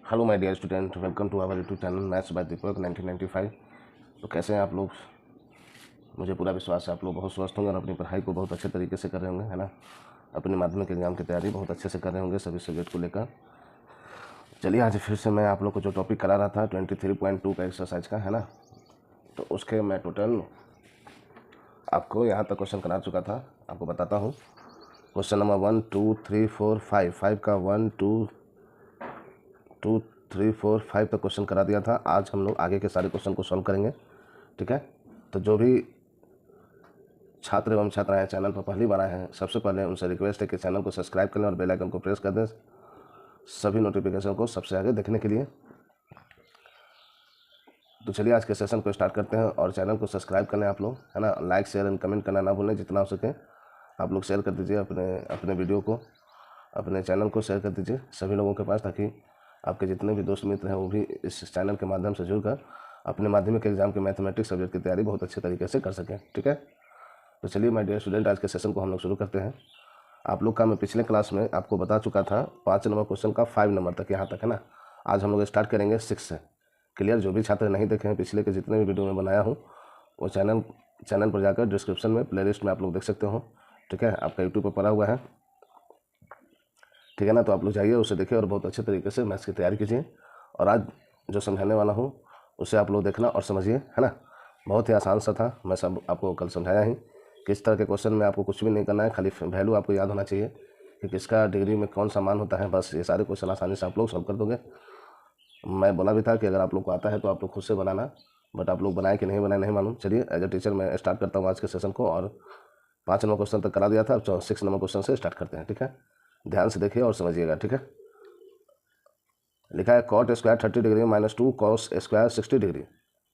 Hello my dear student, welcome to our YouTube channel maths by Deepak 1995। तो कैसे हैं आप लोग? मुझे पूरा विश्वास है आप लोग बहुत स्वस्थ होंगे और अपनी पढ़ाई को बहुत अच्छे तरीके से कर रहे होंगे, है ना। अपने माध्यमिक एग्जाम की तैयारी बहुत अच्छे से कर रहे होंगे सभी सब्जेक्ट को लेकर। चलिए आज फिर से मैं आप लोग को जो टॉपिक करा रहा था 23.2 का एक्सरसाइज का, है ना। तो उसके मैं टोटल आपको यहाँ तक क्वेश्चन करा चुका था। आपको बताता हूँ। क्वेश्चन नंबर 1 2 3 4 5 5 का 1 2 2 3 4 5 तक क्वेश्चन करा दिया था। आज हम लोग आगे के सारे क्वेश्चन को सॉल्व करेंगे, ठीक है। तो जो भी छात्र एवं छात्राएं चैनल पर पहली बार आए हैं, सबसे पहले उनसे रिक्वेस्ट है कि चैनल को सब्सक्राइब कर लें और बेल आइकन को प्रेस कर दें सभी नोटिफिकेशन को सबसे आगे देखने के लिए। तो चलिए आज के सेशन को स्टार्ट करते हैं और चैनल को सब्सक्राइब कर लें आप लोग, है ना। लाइक शेयर एंड कमेंट करना ना भूलें, जितना हो सके आप लोग शेयर कर दीजिए अपने वीडियो को, अपने चैनल को शेयर कर दीजिए सभी लोगों के पास, ताकि आपके जितने भी दोस्त मित्र हैं वो भी इस चैनल के माध्यम से जुड़कर अपने माध्यमिक एग्जाम के मैथमेटिक्स सब्जेक्ट की तैयारी बहुत अच्छे तरीके से कर सकें, ठीक है। तो चलिए माय डियर स्टूडेंट, आज के सेशन को हम लोग शुरू करते हैं। आप लोग का मैं पिछले क्लास में आपको बता चुका था 5 नंबर क्वेश्चन का 5 नंबर तक, यहाँ तक, है ना। आज हम लोग स्टार्ट करेंगे 6 से। क्लियर? जो भी छात्र नहीं देखे हैं पिछले के जितने भी वीडियो में बनाया हूँ, वो चैनल पर जाकर डिस्क्रिप्शन में प्लेलिस्ट में आप लोग देख सकते हो, ठीक है। आपका यूट्यूब पर पड़ा हुआ है, ठीक है ना। तो आप लोग जाइए, उसे देखिए और बहुत अच्छे तरीके से मैथ्स की तैयारी कीजिए। और आज जो समझाने वाला हूँ उसे आप लोग देखना और समझिए, है ना। बहुत ही आसान सा था, मैं सब आपको कल समझाया ही। किस तरह के क्वेश्चन में आपको कुछ भी नहीं करना है, खाली वैल्यू आपको याद होना चाहिए कि किसका डिग्री में कौन सा मान होता है। बस ये सारे क्वेश्चन आसानी से आप लोग सॉल्व कर दोगे। मैं बोला भी था कि अगर आप लोग को आता है तो आप लोग खुद से बनाना, बट आप लोग बनाए कि नहीं बनाए नहीं मालूम। चलिए एज ए टीचर मैं स्टार्ट करता हूँ आज के सेशन को। और 5 नंबर क्वेश्चन तक करा दिया था, अब 6 नंबर क्वेश्चन से स्टार्ट करते हैं, ठीक है। ध्यान से देखिए और समझिएगा, ठीक है। लिखा है cot square 30 degree -2 cos square 60 degree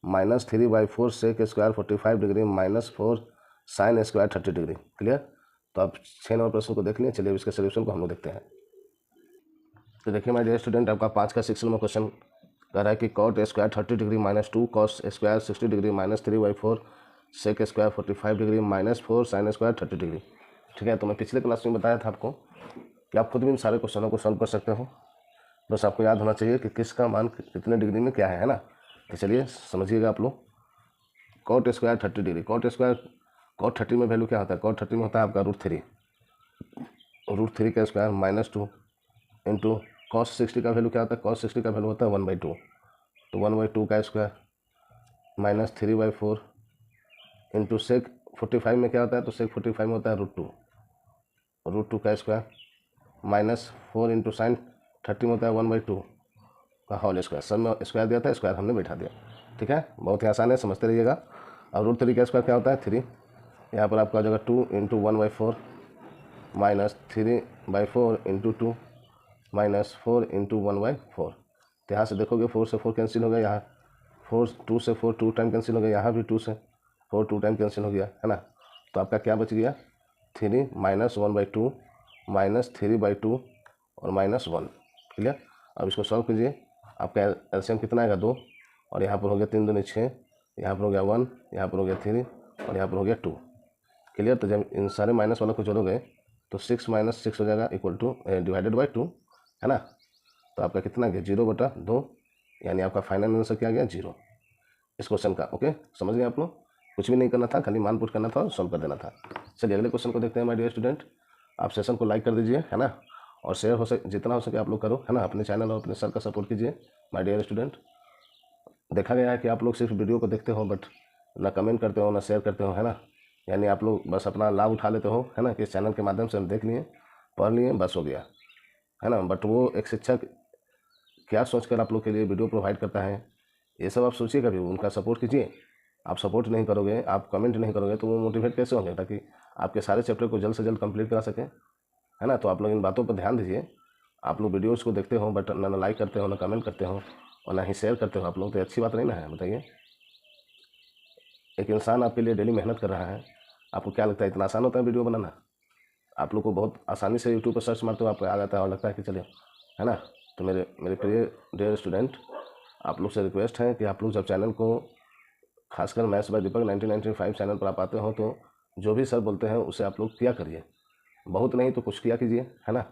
-3/4 sec square 45 degree -4 sine square 30 degree. Clear? तो आप 6 नंबर प्रश्न को देख लिए। चलिए इसके सोल्यूशन को हम लोग देखते हैं। तो देखिए माय डियर स्टूडेंट, आपका 5 का 6 नंबर क्वेश्चन कह रहा है कि cot square 30 degree -2 cos square 60 degree -3/4 sec square 45 degree -4 sine square 30 degree, ठीक है। तो मैं पिछले क्लास में बताया था आपको कि आप खुद भी इन सारे क्वेश्चनों को सॉल्व कर सकते हो। बस आपको याद होना चाहिए कि किसका मान कितने डिग्री में क्या है ना। तो चलिए समझिएगा आप लोग। कॉट स्क्वायर 30 डिग्री, कॉट 30 में वैल्यू क्या होता है? कॉट 30 में होता है आपका √3 का स्क्वायर -2 इंटू कॉस 60 का वैल्यू क्या होता है? कॉस 60 का वैल्यू होता है 1/2, तो 1/2 का स्क्वायर -3/4 इंटू सेक 45 में क्या होता है? तो सेक 45 में होता है √2 का स्क्वायर -4 इंटू साइन 30 में होता है 1/2 का होल स्क्वायर। सब में स्क्वायर दिया था, स्क्वायर हमने बैठा दिया, ठीक है। बहुत ही आसान है, समझते रहिएगा। और √3 का स्क्वायर क्या होता है? 3। यहाँ पर आपका आ जाएगा 2 इंटू 1/4 -3/4 इंटू 2 -4 इंटू 1/4। तो यहाँ से देखोगे 4 से 4 कैंसिल हो गया, यहाँ 2 से 4 2 टाइम कैंसिल हो गया, यहाँ भी 2 से 4 2 टाइम कैंसिल हो गया, है ना। तो आपका क्या बच गया? 3 -1/2 -3/2 और -1। क्लियर? अब इसको सॉल्व कीजिए। आपका एलसीएम कितना आएगा? 2, और यहाँ पर हो गया 3 दूनी 6, यहाँ पर हो गया 1, यहाँ पर हो गया 3 और यहाँ पर हो गया 2। क्लियर? तो जब इन सारे माइनस वालों को जोड़ोगे तो 6 - 6 हो जाएगा इक्वल टू डिवाइडेड बाई 2, है ना। तो आपका कितना गया? 0/2, यानी आपका फाइनल आंसर क्या गया? 0 इस क्वेश्चन का। ओके, समझ गए आप लोग? कुछ भी नहीं करना था, खाली मान पुट करना था और सॉल्व कर देना था। चलिए अगले क्वेश्चन को देखते हैं माय डियर स्टूडेंट। आप सेशन को लाइक कर दीजिए, है ना, और शेयर हो सके जितना हो सके आप लोग करो, है ना। अपने चैनल और अपने सर का सपोर्ट कीजिए माय डियर स्टूडेंट। देखा गया है कि आप लोग सिर्फ वीडियो को देखते हो बट ना कमेंट करते हो ना शेयर करते हो, है ना। यानी आप लोग बस अपना लाभ उठा लेते हो, है ना, कि इस चैनल के माध्यम से हम देख लिए, पढ़ लिए, बस हो गया, है ना। बट वो एक शिक्षक क्या सोचकर आप लोग के लिए वीडियो प्रोवाइड करता है, ये सब आप सोचिए। कभी उनका सपोर्ट कीजिए। आप सपोर्ट नहीं करोगे, आप कमेंट नहीं करोगे तो वो मोटिवेट कैसे होंगे, ताकि आपके सारे चैप्टर को जल्द से जल्द कंप्लीट करा सकें, है ना। तो आप लोग इन बातों पर ध्यान दीजिए। आप लोग वीडियोज़ को देखते हो बट ना लाइक करते हो, ना कमेंट करते हो और ना ही शेयर करते हो आप लोग, तो अच्छी बात नहीं ना है, बताइए। एक इंसान आपके लिए डेली मेहनत कर रहा है, आपको क्या लगता है इतना आसान होता है वीडियो बनाना? आप लोग को बहुत आसानी से यूट्यूब पर सर्च मारते हो, आपको आ जाता है और लगता है कि चलिए, है ना। तो मेरे प्रिय डियर स्टूडेंट, आप लोग से रिक्वेस्ट है कि आप लोग जब चैनल को, खासकर मैथ्स बाय दीपक 1995 चैनल पर आप आते हो, तो जो भी सर बोलते हैं उसे आप लोग किया करिए। बहुत नहीं तो कुछ किया कीजिए, है ना।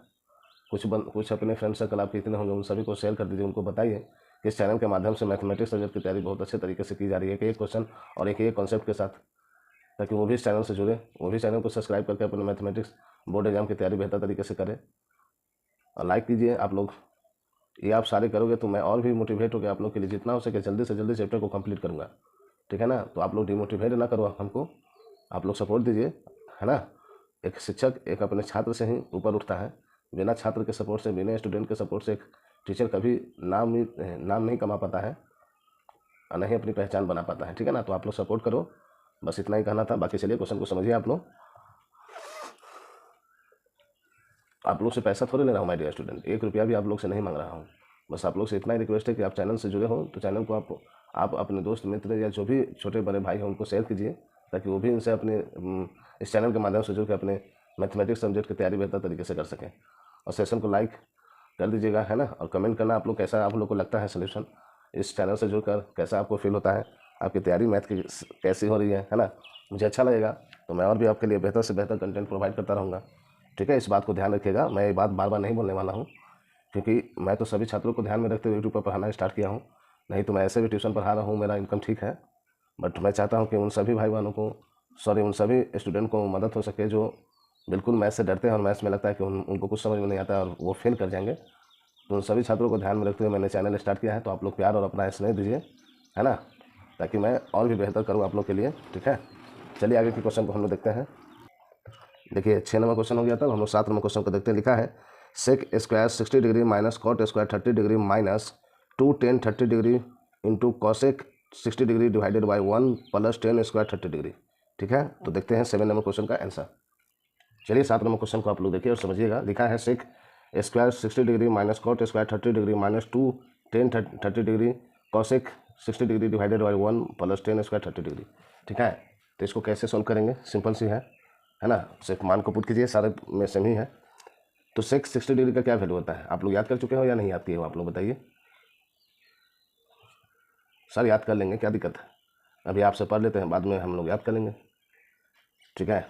कुछ अपने फ्रेंड सर्कल आपके इतने होंगे, उन सभी को शेयर कर दीजिए, उनको बताइए कि इस चैनल के माध्यम से मैथमेटिक्स सब्जेक्ट की तैयारी बहुत अच्छे तरीके से की जा रही है, एक क्वेश्चन और एक कॉन्सेप्ट के साथ, ताकि वो भी इस चैनल से जुड़े, वो भी चैनल को सब्सक्राइब करके अपने मैथमेटिक्स बोर्ड एग्जाम की तैयारी बेहतर तरीके से करें। और लाइक कीजिए आप लोग, ये आप सारे करोगे तो मैं और भी मोटिवेट होकर आप लोग के लिए जितना हो सके जल्दी से जल्दी चैप्टर को कंप्लीट करूँगा, ठीक है ना। तो आप लोग डिमोटिवेट ना करो हमको, आप लोग सपोर्ट दीजिए, है ना। एक शिक्षक एक अपने छात्र से ही ऊपर उठता है, बिना छात्र के सपोर्ट से, बिना स्टूडेंट के सपोर्ट से एक टीचर कभी नाम नहीं कमा पाता है और नहीं अपनी पहचान बना पाता है, ठीक है ना। तो आप लोग सपोर्ट करो, बस इतना ही कहना था। बाकी चलिए क्वेश्चन को समझिए आप लोग से पैसा थोड़ी ले रहा हूँ माय डियर स्टूडेंट, 1 रुपया भी आप लोग से नहीं मांग रहा हूँ। बस आप लोग से इतना ही रिक्वेस्ट है कि आप चैनल से जुड़े हो तो चैनल को आप अपने दोस्त मित्र या जो भी छोटे बड़े भाई हैं उनको शेयर कीजिए, ताकि वो भी इनसे अपने इस चैनल के माध्यम से जुड़ के अपने मैथमेटिक्स सब्जेक्ट की तैयारी बेहतर तरीके से कर सकें। और सेशन को लाइक कर दीजिएगा, है ना। और कमेंट करना आप लोग कैसा आप लोग को लगता है सोल्यूशन इस चैनल से जुड़कर, कैसा आपको फील होता है, आपकी तैयारी मैथ की कैसी हो रही है ना। मुझे अच्छा लगेगा तो मैं और भी आपके लिए बेहतर से बेहतर कंटेंट प्रोवाइड करता रहूँगा, ठीक है। इस बात को ध्यान रखिएगा, मैं ये बात बार बार नहीं बोलने वाला हूँ, क्योंकि मैं तो सभी छात्रों को ध्यान में रखते हुए यूट्यूब पर पढ़ाना स्टार्ट किया हूँ, नहीं तो मैं ऐसे भी ट्यूशन पढ़ा रहा हूँ, मेरा इनकम ठीक है। बट मैं चाहता हूँ कि उन सभी भाई बहनों को, उन सभी स्टूडेंट को मदद हो सके जो बिल्कुल मैथ्स से डरते हैं और मैथ्स में लगता है कि उनको कुछ समझ में नहीं आता और वो फेल कर जाएंगे। तो उन सभी छात्रों को ध्यान में रखते हुए मैंने चैनल स्टार्ट किया है। तो आप लोग प्यार और अपना स्नेह दीजिए, है ना, ताकि मैं और भी बेहतर करूँ आप लोग के लिए, ठीक है। चलिए आगे के क्वेश्चन को हम लोग देखते हैं। देखिए 6 नंबर क्वेश्चन हो गया था, हम लोग 7 नंबर क्वेश्चन को देखते हैं। लिखा है sec square 60 degree minus cot square 30 degree minus 2 tan 30 degree into cosec 60 degree divided by 1 plus 10 square 30 degree, ठीक है। तो देखते हैं 7 नंबर क्वेश्चन का आंसर। चलिए 7 नंबर क्वेश्चन को आप लोग देखिए और समझिएगा। लिखा है sec square 60 degree minus cot square 30 degree minus 2 tan 30 degree cosec 60 degree divided by 1 plus 10 square 30 degree, ठीक है। तो इसको कैसे सॉल्व करेंगे, सिंपल सी है ना। सिर्फ मान को पुट कीजिए, सारे में सेम ही है। तो सेक 60 डिग्री का क्या वैल्यू होता है, आप लोग याद कर चुके हो या नहीं याद किए हो, आप लोग बताइए। सर याद कर लेंगे, क्या दिक्कत है, अभी आपसे पढ़ लेते हैं, बाद में हम लोग याद कर लेंगे, ठीक है।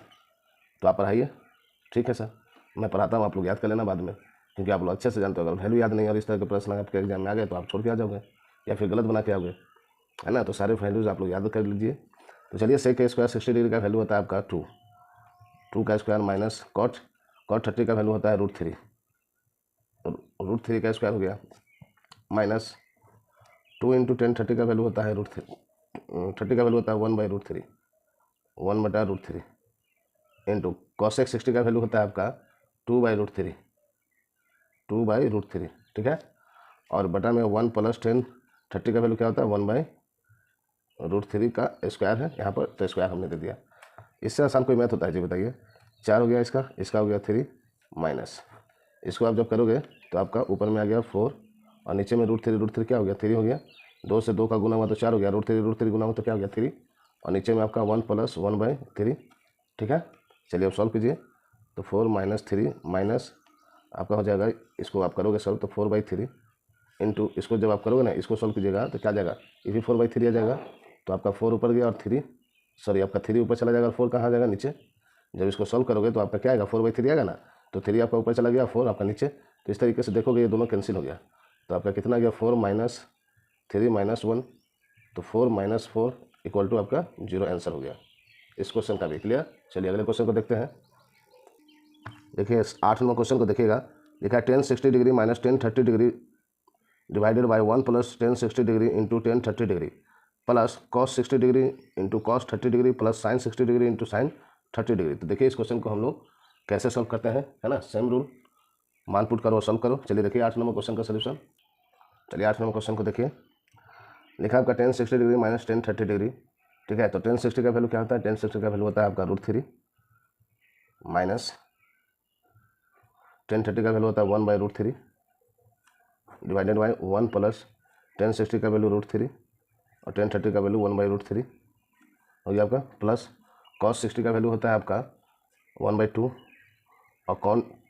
तो आप पढ़ाइए, ठीक है सर, मैं पढ़ाता हूँ, आप लोग याद कर लेना बाद में, क्योंकि आप लोग अच्छे से जानते हो। अगर वैल्यू याद नहीं और इस तरह के प्रश्न आपके एग्जाम में आ गए तो आप छोड़ के आ जाओगे या फिर गलत बना के आओगे, है ना। तो सारे वैल्यूज आप लोग याद कर लीजिए। तो चलिए सेक स्क्वायर 60 डिग्री का वैल्यू होता है आपका 2 का स्क्वायर माइनस कॉट 30 का वैल्यू होता है √3, √3 का स्क्वायर हो गया माइनस 2 इंटू 10 30 का वैल्यू होता है √3, 30 का वैल्यू होता है 1/√3, 1/√3 इंटू कॉसेक 60 का वैल्यू होता है आपका 2/√3, 2/√3, ठीक है। और बटा में 1 प्लस 10 30 का वैल्यू क्या होता है 1/√3 का स्क्वायर है यहाँ पर, तो स्क्वायर हमने दे दिया। इससे आसान कोई मैथ होता है जी बताइए। 4 हो गया इसका हो गया 3 माइनस, इसको आप जब करोगे तो आपका ऊपर में आ गया 4 और नीचे में √3 क्या हो गया 3 हो गया, 2 से 2 का गुना हुआ तो 4 हो गया, √3 गुना हुआ तो क्या हो गया 3 और नीचे में आपका 1 प्लस 1/3, ठीक है। चलिए अब सॉल्व कीजिए। तो 4 माइनस 3 माइनस आपका हो जाएगा, इसको आप करोगे सॉल्व तो 4/3 इंटू, इसको जब आप करोगे ना इसको सॉल्व कीजिएगा तो क्या जाएगा, ये भी 4/3 आ जाएगा। तो आपका 4 ऊपर गया और 3 सॉरी आपका 3 ऊपर चला जाएगा और 4 कहाँ आ जाएगा नीचे। जब इसको सॉल्व करोगे तो आपका क्या आएगा 4/3 आएगा ना, तो 3 आपका ऊपर चला गया, 4 आपका नीचे। तो इस तरीके से देखोगे ये दोनों कैंसिल हो गया, तो आपका कितना गया 4 माइनस 3 माइनस 1, तो 4 माइनस 4 इक्वल टू आपका 0 आंसर हो गया इस क्वेश्चन का भी। क्लियर। चलिए अगले क्वेश्चन को देखते हैं। देखिए 8 नंबर क्वेश्चन को देखिएगा। लिखा है 10 60 degree minus 10 30 degree divided by 1 plus 10 60 degree into 10 30 degree plus cos 60 degree into cos 30 degree plus sign 60 degree into sine 30 degree. तो देखिए इस क्वेश्चन को हम लोग कैसे सॉल्व करते हैं, है ना। सेम रूल, मान पुट करो सॉल्व करो। चलिए देखिए 8 नंबर क्वेश्चन का सोल्यूशन। चलिए 8 नंबर क्वेश्चन को देखिए। लिखा आपका 10 60 डिग्री माइनस 10 30 डिग्री, ठीक है। तो 10 60 का वैल्यू क्या होता है, 10 60 का वैल्यू होता है आपका √3 माइनस 10 30 का वैल्यू होता है 1/√3 डिवाइडेड बाई 1 प्लस 10 60 का वैल्यू √3 और 10 30 का वैल्यू 1/√3 हो गया आपका, प्लस cos 60 का वैल्यू होता है आपका 1/2 और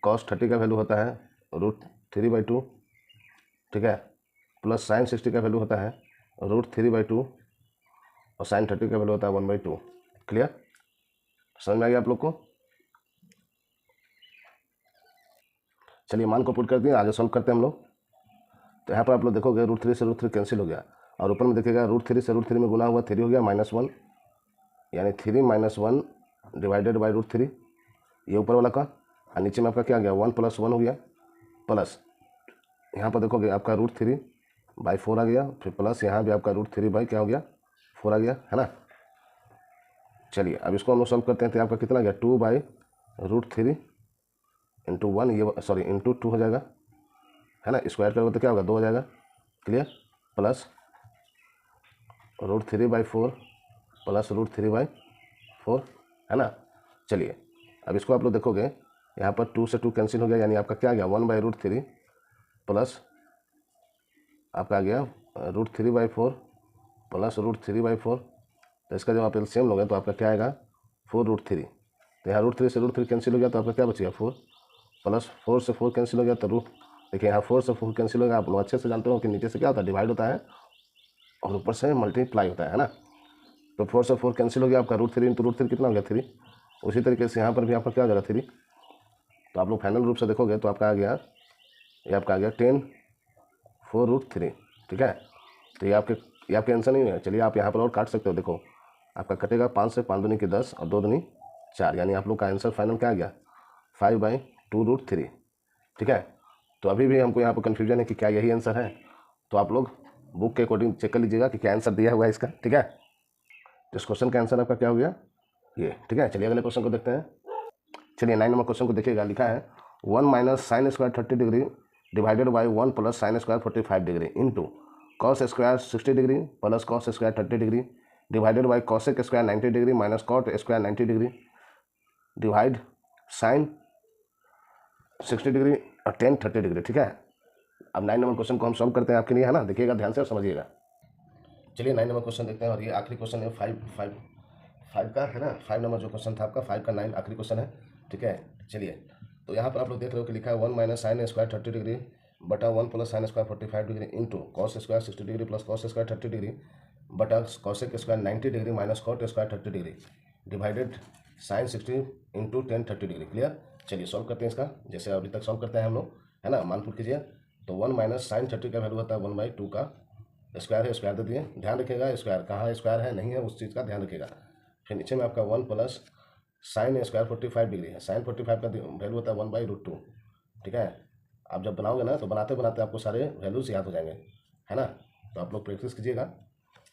cos 30 का वैल्यू होता है √3/2, ठीक है। प्लस साइन 60 का वैल्यू होता है √3/2 और साइन 30 का वैल्यू होता है 1/2। क्लियर, समझ में आ गया आप लोग को। चलिए मान को पुट कर दिए, आगे सॉल्व करते हैं हम लोग। तो यहाँ पर आप लोग देखोगे √3 से √3 कैंसिल हो गया, और ऊपर में देखिएगा √3 से √3 में गुना हुआ 3 हो गया -1, यानी 3 - 1 डिवाइडेड बाई √3, ये ऊपर वाला का। और नीचे में आपका क्या आ गया 1 + 1 हो गया, प्लस यहाँ पर देखोगे आपका √3/4 आ गया, फिर प्लस यहाँ भी आपका √3 क्या हो गया 4 आ गया, है ना। चलिए अब इसको हम लोग सॉल्व करते हैं। तो आपका कितना आ गया 2/√3 इंटू 1, ये सॉरी इंटू 2 हो जाएगा, है ना। स्क्वायर करोगे तो क्या होगा 2 हो जाएगा, क्लियर। प्लस √3/4 प्लस √3/4, है ना। चलिए अब इसको आप लोग देखोगे यहाँ पर 2 से 2 कैंसिल हो गया, यानी आपका क्या आ गया 1/√3 प्लस आपका आ गया √3/4 प्लस √3/4। तो इसका जब आप एलसीएम लोगे तो आपका क्या आएगा 4√3। तो यहाँ √3 से √3 कैंसिल हो गया, तो आपका क्या बचेगा 4, प्लस 4 से 4 कैंसिल हो गया, तो देखिए यहाँ 4 से 4 कैंसिल हो गया। आप लोग अच्छे से जानते हो कि नीचे से क्या होता है डिवाइड होता है और ऊपर से मल्टीप्लाई होता है ना। तो 4 से 4 कैंसिल हो गया, आपका √3 इंटू √3 कितना हो गया 3। उसी तरीके से यहाँ पर भी आपका क्या हो जाएगा 3। तो आप लोग फाइनल रूप से देखोगे तो आपका आ गया, ये आपका आ गया 10 4√3, ठीक है। तो ये आपके आंसर नहीं है। चलिए आप यहाँ पर और काट सकते हो, देखो आपका कटेगा 5 से 5 दूनी की 10 और 2 दूनी 4, यानी आप लोग का आंसर फाइनल क्या आ गया 5/2√3, ठीक है। तो अभी भी हमको यहाँ पर कन्फ्यूजन है कि क्या यही आंसर है। तो आप लोग बुक के अकॉर्डिंग चेक कर लीजिएगा कि क्या आंसर दिया हुआ है इसका, ठीक है। तो इस क्वेश्चन का आंसर आपका क्या हो गया ये, ठीक है। चलिए अगले क्वेश्चन को देखते हैं। चलिए 9 नंबर क्वेश्चन को देखिएगा, लिखा है 1 - sin² 30 degree divided by 1 + sin² 45 degree into cos² 60 degree plus cos² 30 degree divided by cosec² 90 degree minus cot² 90 degree divide sin 60 degree और tan 30 डिग्री, ठीक है। अब 9 नंबर क्वेश्चन को हम सॉल्व करते हैं आपके लिए, है ना। देखिएगा ध्यान से और समझिएगा। चलिए 9 नंबर क्वेश्चन देखते हैं, और ये आखिरी क्वेश्चन है 5 का, है ना। 5 नंबर जो क्वेश्चन था आपका 5 का 9 आखिरी क्वेश्चन है, ठीक है। चलिए तो यहाँ पर आप लोग देख रहे हो कि लिखा है 1 - sin² 30 डिग्री बटा 1 + sin² 45 degree into cos² 60 degree plus cos² 30 degree बटा cosec² 90 degree minus cot² 30 degree divided sin 60 into tan 30 degree, clear. चलिए सॉल्व करते हैं इसका, जैसे अभी तक सॉल्व करते हैं हम लोग, है ना। मान पुट कीजिए। तो 1 - sin 30 का वैल्यू होता है 1/2 का स्क्वायर है, स्क्वायर दे दिए। ध्यान रखिएगा स्क्वायर कहाँ स्क्वायर है नहीं है उस चीज़ का ध्यान रखिएगा। फिर नीचे में आपका 1 + sin² 45 डिग्री है। sin 45 का वैल्यू होता है 1/√2, ठीक है। आप जब बनाओगे ना तो बनाते बनाते आपको सारे वैल्यूज याद हो जाएंगे, है ना। तो आप लोग प्रैक्टिस कीजिएगा,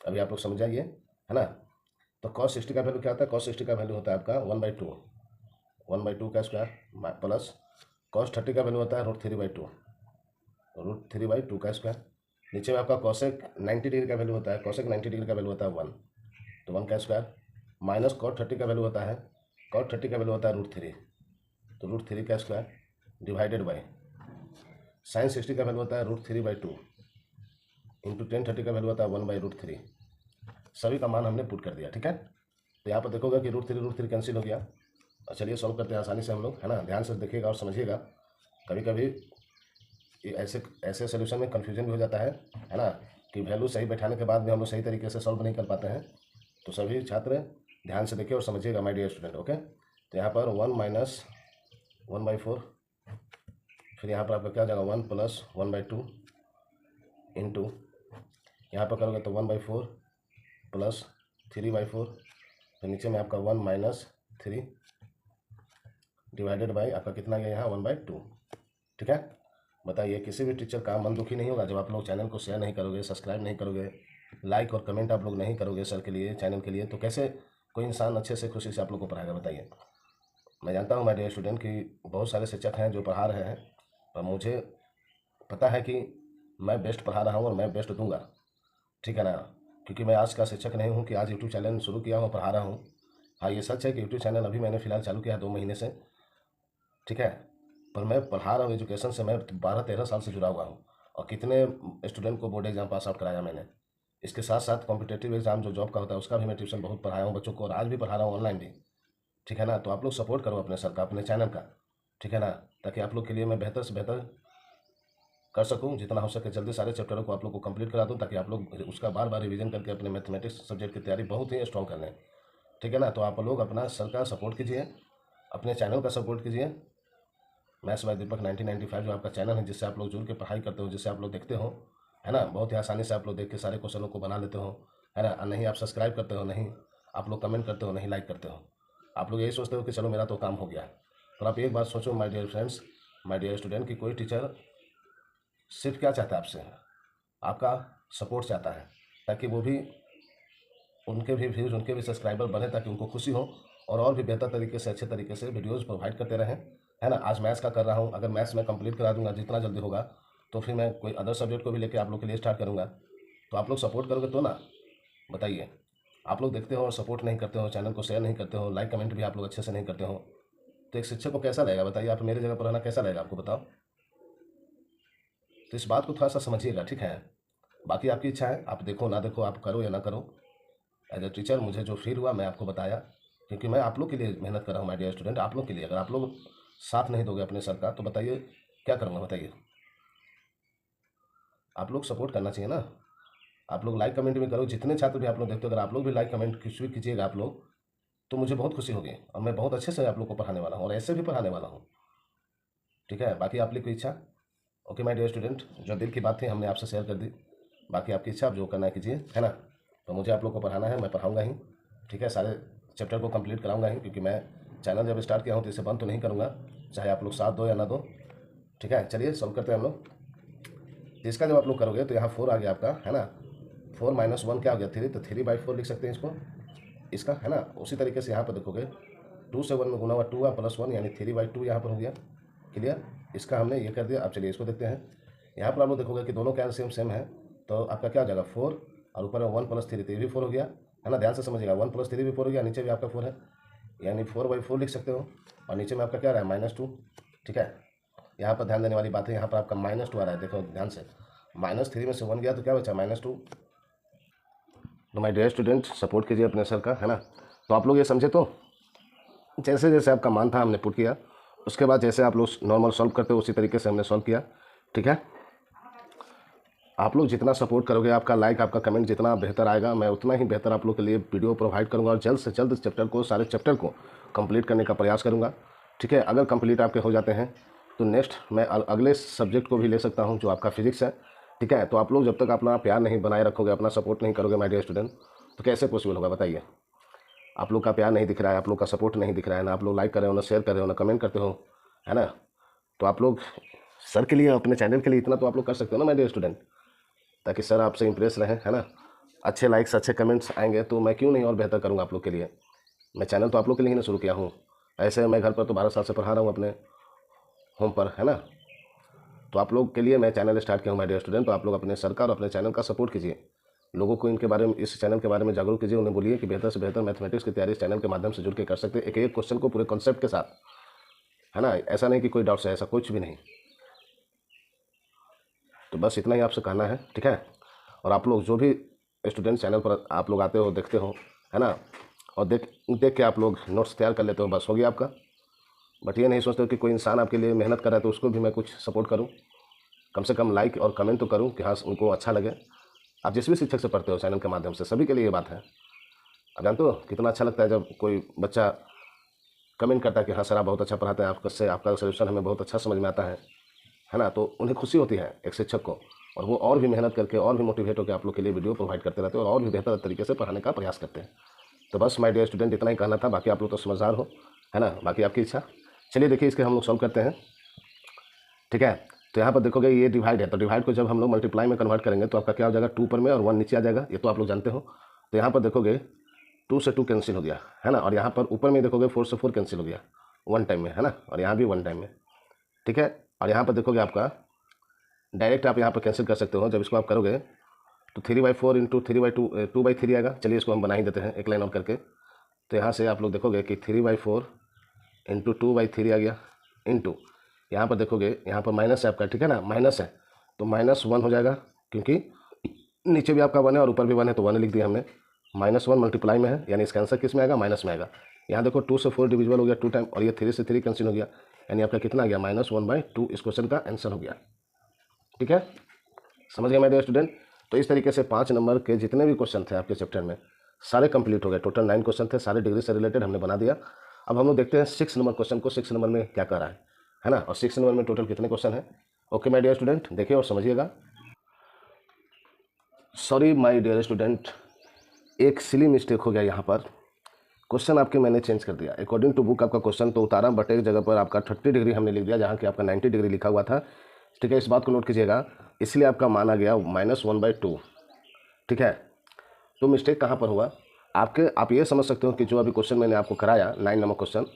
अभी आप लोग समझ जाइए, है ना। तो cos 60 का वैल्यू क्या होता है, cos 60 का वैल्यू होता है आपका 1/2 का स्क्वायर प्लस cos 30 का वैल्यू होता है √3/2 का स्क्वायर। नीचे में आपका cosec 90 डिग्री का वैल्यू होता है, cosec 90 डिग्री का वैल्यू होता है 1, तो 1 का स्क्वायर माइनस cot 30 का वैल्यू होता है, cot 30 का वैल्यू होता है √3, तो √3 का स्क्वायर डिवाइडेड बाई sin 60 का वैल्यू होता है √3/2 इंटू tan 30 का वैल्यू होता है 1/√3। सभी का मान हमने पुट कर दिया, ठीक है। तो यहाँ पर देखोगे कि √3 कैंसिल हो गया। और चलिए सॉल्व करते हैं आसानी से हम लोग, है ना। ध्यान से देखिएगा और समझिएगा, कभी कभी ऐसे सोल्यूशन में कन्फ्यूजन भी हो जाता है ना, कि वैल्यू सही बैठाने के बाद भी हम लोग सही तरीके से सॉल्व नहीं कर पाते हैं। तो सभी छात्र ध्यान से देखिए और समझिएगा माय डियर स्टूडेंट, ओके। तो यहाँ पर 1 - 1/4, फिर यहाँ पर आपका क्या हो जाएगा 1 + 1/2 इंटू यहाँ पर करोगे तो 1/4 प्लस 3/4, फिर नीचे में आपका 1 - 3 डिवाइडेड बाई आपका कितना गया यहाँ 1/2, ठीक है। बताइए किसी भी टीचर का मन दुखी नहीं होगा जब आप लोग चैनल को शेयर नहीं करोगे, सब्सक्राइब नहीं करोगे, लाइक और कमेंट आप लोग नहीं करोगे सर के लिए, चैनल के लिए, तो कैसे कोई इंसान अच्छे से खुशी से आप लोग को पढ़ाएगा, बताइए। मैं जानता हूँ माय डियर स्टूडेंट कि बहुत सारे शिक्षक हैं जो पढ़ा रहे हैं, पर मुझे पता है कि मैं बेस्ट पढ़ा रहा हूँ और मैं बेस्ट दूंगा, ठीक है ना। क्योंकि मैं आज का शिक्षक नहीं हूँ कि आज यूट्यूब चैनल शुरू किया हूँ पढ़ा रहा हूँ। हाँ ये सच है कि यूट्यूब चैनल अभी मैंने फिलहाल चालू किया है 2 महीने से, ठीक है। पर मैं पढ़ा रहा हूँ एजुकेशन से, मैं 12-13 साल से जुड़ा हुआ हूँ, और कितने स्टूडेंट को बोर्ड एग्जाम पास आउट कराया मैंने। इसके साथ साथ कॉम्पिटेटिव एग्जाम जो जॉब का होता है उसका भी मैं ट्यूशन बहुत पढ़ाया हूँ बच्चों को, और आज भी पढ़ा रहा हूँ ऑनलाइन भी, ठीक है ना। तो आप लोग सपोर्ट करो अपने सर का, अपने चैनल का, ठीक है ना, ताकि आप लोग के लिए मैं बेहतर से बेहतर कर सकूं, जितना हो सके जल्दी सारे चैप्टरों को आप लोग को कंप्लीट करा दूं, ताकि आप लोग उसका बार बार रिवीजन करके अपने मैथमेटिक्स सब्जेक्ट की तैयारी बहुत ही स्ट्रॉन्ग कर लें, ठीक है ना। तो आप लोग अपना सर का सपोर्ट कीजिए, अपने चैनल का सपोर्ट कीजिए, मैथ्स बाय दीपक 1995 जो आपका चैनल है, जिससे आप लोग जुड़ के पढ़ाई करते हो, जिससे आप लोग देखते हो, है ना, बहुत ही आसानी से आप लोग देख के सारे क्वेश्चनों को बना लेते हो, है ना। नहीं आप सब्सक्राइब करते हो, नहीं आप लोग कमेंट करते हो, नहीं लाइक करते हो, आप लोग यही सोचते हो कि चलो मेरा तो काम हो गया। तो आप एक बात सोचो my dear friends, my dear student, कि कोई टीचर सिर्फ क्या चाहता है आपसे, आपका सपोर्ट चाहता है, ताकि वो भी उनके भी व्यूज़, उनके भी सब्सक्राइबर बढ़े, ताकि उनको खुशी हो और भी बेहतर तरीके से, अच्छे तरीके से वीडियोज़ प्रोवाइड करते रहें, है ना। आज मैथ्स का कर रहा हूँ, अगर मैथ्स में कंप्लीट करा दूंगा जितना जल्दी होगा, तो फिर मैं कोई अदर सब्जेक्ट को भी लेकर आप लोग के लिए स्टार्ट करूँगा। तो आप लोग सपोर्ट करोगे तो ना, बताइए। आप लोग देखते हो और सपोर्ट नहीं करते हो, चैनल को शेयर नहीं करते हो, लाइक कमेंट भी आप लोग अच्छे से नहीं करते हो, तो एक शिक्षक को कैसा लगेगा बताइए। आप मेरी जगह पर रहना कैसा लगेगा आपको, बताओ। तो इस बात को थोड़ा सा समझिएगा, ठीक है। बाकी आपकी इच्छा है, आप देखो ना देखो, आप करो या ना करो। एज ए टीचर मुझे जो फील हुआ मैं आपको बताया, क्योंकि मैं आप लोग के लिए मेहनत कर रहा हूँ माय डियर स्टूडेंट, आप लोग के लिए। अगर आप लोग साथ नहीं दोगे अपने सर का, तो बताइए क्या करूँगा, बताइए। आप लोग सपोर्ट करना चाहिए ना। आप लोग लाइक कमेंट भी करो, जितने छात्र भी आप लोग देखते हो, अगर आप लोग भी लाइक कमेंट कुछ भी कीजिएगा आप लोग, तो मुझे बहुत खुशी होगी, और मैं बहुत अच्छे से आप लोग को पढ़ाने वाला हूँ, और ऐसे भी पढ़ाने वाला हूँ, ठीक है। बाकी आप लोग की इच्छा। ओके माय डियर स्टूडेंट, जो दिल की बात थी हमने आपसे शेयर कर दी, बाकी आपकी इच्छा, आप जो करना है कीजिए, है ना। तो मुझे आप लोग को पढ़ाना है, मैं पढ़ाऊँगा ही, ठीक है। सारे चैप्टर को कंप्लीट कराऊंगा ही, क्योंकि मैं चैनल जब स्टार्ट किया हूँ तो इसे बंद तो नहीं करूँगा, चाहे आप लोग साथ दो या ना दो, ठीक है। चलिए सॉल्व करते हैं हम लोग। तो इसका जब आप लोग करोगे तो यहाँ 4 आ गया आपका, है ना। 4 - 1 क्या हो गया, 3, तो 3/4 लिख सकते हैं इसको, इसका, है ना। उसी तरीके से यहाँ पर देखोगे 2 से 1 में गुना हुआ 2 +1 यानी 3/2 यहाँ पर हो गया। क्लियर, इसका हमने ये कर दिया। अब चलिए इसको देखते हैं। यहाँ पर आप लोग देखोगे कि दोनों का एलसीएम सेम है, तो आपका क्या हो जाएगा 4, और ऊपर में 1 + 3, तो ये भी 4 हो गया, है ना। ध्यान से समझिएगा, 1 + 3 भी 4 हो गया, नीचे भी आपका 4 है, यानी 4/4 लिख सकते हो, और नीचे में आपका क्या रहा है -2, ठीक है। यहाँ पर ध्यान देने वाली बात है, यहाँ पर आपका -2 आ रहा है, देखो ध्यान से, -3 में से 1 गया तो क्या बचा -2। तो माय डियर स्टूडेंट, सपोर्ट कीजिए अपने सर का, है ना। तो आप लोग ये समझे, तो जैसे जैसे आपका मान था हमने पुट किया, उसके बाद जैसे आप लोग नॉर्मल सॉल्व करते हो उसी तरीके से हमने सॉल्व किया, ठीक है। आप लोग जितना सपोर्ट करोगे, आपका लाइक, आपका कमेंट जितना बेहतर आएगा, मैं उतना ही बेहतर आप लोग के लिए वीडियो प्रोवाइड करूंगा, और जल्द से जल्द इस चैप्टर को, सारे चैप्टर को कंप्लीट करने का प्रयास करूंगा, ठीक है। अगर कंप्लीट आपके हो जाते हैं तो नेक्स्ट मैं अगले सब्जेक्ट को भी ले सकता हूं, जो आपका फिजिक्स है, ठीक है। तो आप लोग जब तक अपना प्यार नहीं बनाए रखोगे, अपना सपोर्ट नहीं करोगे माय डियर स्टूडेंट, तो कैसे पॉसिबल होगा, बताइए। आप लोग का प्यार नहीं दिख रहा है, आप लोग का सपोर्ट नहीं दिख रहा है, ना आप लोग लाइक कर रहे हो, ना शेयर कर रहे हो, ना कमेंट करते हो, है ना। तो आप लोग सर के लिए, अपने चैनल के लिए इतना तो आप लोग कर सकते हो ना माय डियर स्टूडेंट, ताकि सर आपसे इंप्रेस रहें, है ना। अच्छे लाइक्स, अच्छे कमेंट्स आएंगे तो मैं क्यों नहीं और बेहतर करूँगा आप लोग के लिए। मैं चैनल तो आप लोग के लिए ही ना शुरू किया हूँ, ऐसे मैं घर पर तो 12 साल से पढ़ा रहा हूँ अपने होम पर, है ना। तो आप लोग के लिए मैं चैनल स्टार्ट किया हूँ माय डियर स्टूडेंट। तो आप लोग अपने सर का और अपने चैनल का सपोर्ट कीजिए, लोगों को इनके बारे में, इस चैनल के बारे में जागरूक कीजिए, उन्हें बोलिए कि बेहतर से बेहतर मैथमेटिक्स की तैयारी इस चैनल के माध्यम से जुड़ के कर सकते हैं, एक एक क्वेश्चन को पूरे कॉन्सेप्ट के साथ, है ना। ऐसा नहीं कि कोई डाउट्स है, ऐसा कुछ भी नहीं। तो बस इतना ही आपसे कहना है, ठीक है। और आप लोग जो भी स्टूडेंट चैनल पर आप लोग आते हो, देखते हो, है ना, और देख देख के आप लोग नोट्स तैयार कर लेते हो, बस हो गया आपका। बट ये नहीं सोचते हो कि कोई इंसान आपके लिए मेहनत कर रहा है तो उसको भी मैं कुछ सपोर्ट करूं, कम से कम लाइक और कमेंट तो करूं कि हाँ उनको अच्छा लगे। आप जिस भी शिक्षक से पढ़ते हो चैनल के माध्यम से, सभी के लिए ये बात है। आप जानते हो कितना अच्छा लगता है जब कोई बच्चा कमेंट करता है कि हाँ सर आप बहुत अच्छा पढ़ाते हैं, आपका सोल्यूशन हमें बहुत अच्छा समझ में आता है ना। तो उन्हें खुशी होती है एक शिक्षक को, और वो और भी मेहनत करके, और भी मोटिवेट होकर आप लोग के लिए वीडियो प्रोवाइड करते रहते हैं, और भी बेहतर तरीके से पढ़ाने का प्रयास करते हैं। तो बस माय डियर स्टूडेंट, इतना ही कहना था, बाकी आप लोग तो समझदार हो, है ना, बाकी आपकी इच्छा। चलिए देखिए, इसके हम लोग सॉल्व करते हैं, ठीक है। तो यहाँ पर देखोगे ये डिवाइड है, तो डिवाइड को जब हम लोग मल्टीप्लाई में कन्वर्ट करेंगे तो आपका क्या हो जाएगा, 2 ऊपर में और 1 नीचे आ जाएगा, ये तो आप लोग जानते हो। तो यहाँ पर देखोगे 2 से 2 कैंसिल हो गया, है ना, और यहाँ पर ऊपर में देखोगे 4 से 4 कैंसिल हो गया 1 टाइम में, है ना, और यहाँ भी 1 टाइम में, ठीक है। और यहाँ पर देखोगे आपका डायरेक्ट आप यहाँ पर कैंसिल कर सकते हो, जब इसको आप करोगे तो 3/4 इंटू 3/2 2/3 आएगा। चलिए इसको हम बना ही देते हैं एक लाइन और करके। तो यहाँ से आप लोग देखोगे कि 3/4 इंटू 2/3 आ गया, इंटू यहाँ पर देखोगे, यहाँ पर माइनस है आपका, ठीक है ना, माइनस है तो -1 हो जाएगा, क्योंकि नीचे भी आपका 1 है और ऊपर भी 1 है, तो 1 लिख दिया हमने। -1 मल्टीप्लाई में है, यानी इसका आंसर किस में आएगा, माइनस में आएगा। यहाँ देखो 2 से 4 डिविजिबल हो गया 2 टाइम, और ये 3 से 3 कैंसिल हो गया, यानी आपका कितना आ गया, -1/2 इस क्वेश्चन का आंसर हो गया, ठीक है। समझ गए मेरे स्टूडेंट। तो इस तरीके से 5 नंबर के जितने भी क्वेश्चन थे आपके चैप्टर में सारे कंप्लीट हो गए। टोटल 9 क्वेश्चन थे, सारे डिग्री से रिलेटेड हमने बना दिया। अब हम लोग देखते हैं 6 नंबर क्वेश्चन को, 6 नंबर में क्या कर रहा है। है ना। और 6 नंबर में टोटल कितने क्वेश्चन है। ओके माय डियर स्टूडेंट, देखिए और समझिएगा। सॉरी माय डियर स्टूडेंट, एक सिली मिस्टेक हो गया यहाँ पर। क्वेश्चन आपके मैंने चेंज कर दिया। अकॉर्डिंग टू बुक आपका क्वेश्चन तो उतारा, बट एक जगह पर आपका 30 डिग्री हमने लिख दिया जहाँ कि आपका 90 डिग्री लिखा हुआ था। ठीक है, इस बात को नोट कीजिएगा। इसलिए आपका मान आ गया -1/2। ठीक है, तो मिस्टेक कहाँ पर हुआ आप ये समझ सकते हो कि जो अभी क्वेश्चन मैंने आपको कराया 9 नंबर क्वेश्चन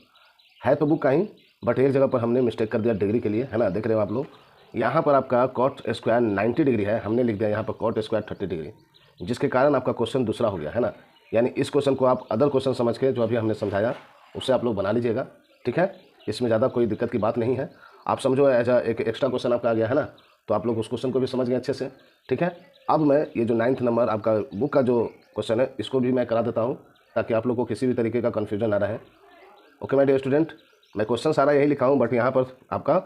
है तो बुक का ही, बट एक जगह पर हमने मिस्टेक कर दिया डिग्री के लिए, है ना। देख रहे हो आप लोग, यहाँ पर आपका कॉट स्क्वायर 90 डिग्री है, हमने लिख दिया यहाँ पर कॉट स्क्वायर 30 डिग्री, जिसके कारण आपका क्वेश्चन दूसरा हो गया, है ना। यानी इस क्वेश्चन को आप अदर क्वेश्चन समझ के जो अभी हमने समझाया उससे आप लोग बना लीजिएगा। ठीक है, इसमें ज़्यादा कोई दिक्कत की बात नहीं है। आप समझो एज एक एक्स्ट्रा क्वेश्चन आपका आ गया, है ना, तो आप लोग उस क्वेश्चन को भी समझ गए अच्छे से। ठीक है, अब मैं ये जो 9th नंबर आपका बुक का जो क्वेश्चन है इसको भी मैं करा देता हूँ ताकि आप लोग को किसी भी तरीके का कन्फ्यूजन ना रहे। ओके माय डियर स्टूडेंट, मैं क्वेश्चन सारा यही लिखा हूँ, बट यहाँ पर आपका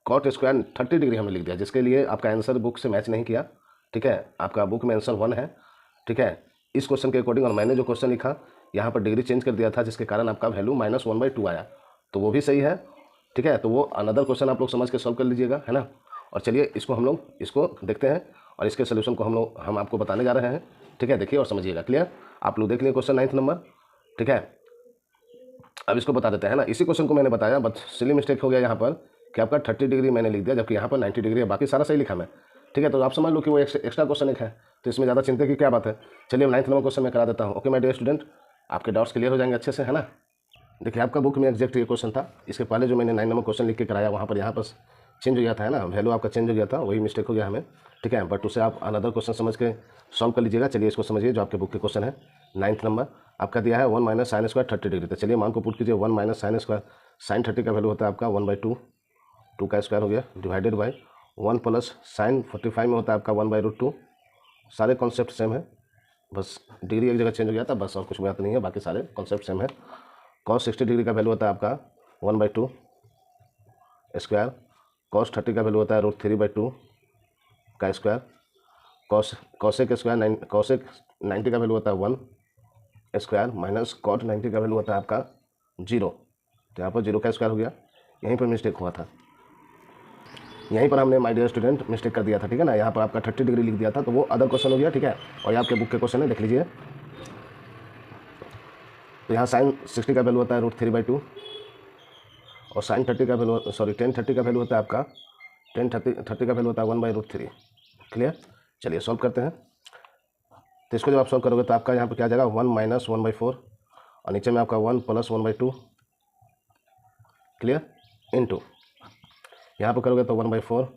कॉट स्क्वायर 30 डिग्री हमने लिख दिया, जिसके लिए आपका आंसर बुक से मैच नहीं किया। ठीक है, आपका बुक में आंसर 1 है। ठीक है, इस क्वेश्चन के अकॉर्डिंग, और मैंने जो क्वेश्चन लिखा यहाँ पर डिग्री चेंज कर दिया था, जिसके कारण आपका वैल्यू -1/2 आया, तो वो भी सही है। ठीक है, तो वो अनदर क्वेश्चन आप लोग समझ के सॉल्व कर लीजिएगा, है ना। और चलिए इसको हम लोग इसको देखते हैं और इसके सोल्यूशन को हम आपको बताने जा रहे हैं। ठीक है, देखिए और समझिएगा। क्लियर, आप लोग देख लिए क्वेश्चन 9th नंबर। ठीक है, अब इसको बता देते हैं ना। इसी क्वेश्चन को मैंने बताया, बट सिली मिस्टेक हो गया यहाँ पर कि आपका 30 डिग्री मैंने लिख दिया जबकि यहाँ पर 90 डिग्री है, बाकी सारा सही लिखा मैं। ठीक है, तो आप समझ लो कि वो एक्स्ट्रा क्वेश्चन एक है, तो इसमें ज़्यादा चिंता की क्या बात है। चलिए 9th नंबर क्वेश्चन मैं करा देता हूँ। ओके माय डियर स्टूडेंट, आपके डाउट्स क्लियर हो जाएंगे अच्छे से, है ना। देखिए आपका बुक में एग्जैक्ट ये क्वेश्चन था, इसके पहले जो मैंने 9 नंबर क्वेश्चन लिख के कराया वहाँ पर यहाँ पर चेंज हो गया था, है ना, वैल्यू आपका चेंज हो गया था, वही मिस्टेक हो गया हमें। ठीक है, बट उसे आप अनदर क्वेश्चन समझ के सॉल्व कर लीजिएगा। चलिए इसको समझिए, जो आपके बुक के क्वेश्चन है 9th नंबर आपका दिया है 1 - sin स्क्वायर 30 डिग्री। तो चलिए मान को पुट कीजिए, 1 - sin स्क्वायर sin 30 का वैल्यू होता है आपका 1/2, 2 का स्क्वायर हो गया, डिवाइडेड बाई 1 प्लस sin 45 में होता है आपका 1/√2। सारे कॉन्सेप्ट सेम है, बस डिग्री एक जगह चेंज हो गया था बस, और कुछ बात नहीं है, बाकी सारे कॉन्सेप्ट सेम है। cos 60 डिग्री का वैल्यू होता है आपका 1/2 स्क्वायर, cos 30 का वैल्यू होता है √3/2 का स्क्वायर, cosec स्क्वायर cosec 90 का वैल्यू होता है 1 स्क्वायर, माइनस cot 90 का वैल्यू होता है आपका 0। तो यहाँ पर 0 का स्क्वायर हो गया, यहीं पर मिस्टेक हुआ था, यहीं पर हमने माय डियर स्टूडेंट मिस्टेक कर दिया था। ठीक है ना, यहाँ पर आपका 30 डिग्री लिख दिया था, तो वो अदर क्वेश्चन हो गया। ठीक है, और ये आपके बुक के क्वेश्चन है, देख लीजिए। तो यहाँ sin 60 का वैल्यू होता है √3/2 और sin 30 का वैल्यू tan 30 का वैल्यू होता है आपका tan 30 का वैल्यू होता है 1/√3। क्लियर, चलिए सॉल्व करते हैं। तो इसको जब आप सॉल्व करोगे तो आपका यहाँ पर क्या आ जाएगा 1 - 1/4 और नीचे में आपका 1 + 1/2। क्लियर, इनटू यहाँ पर करोगे तो 1/4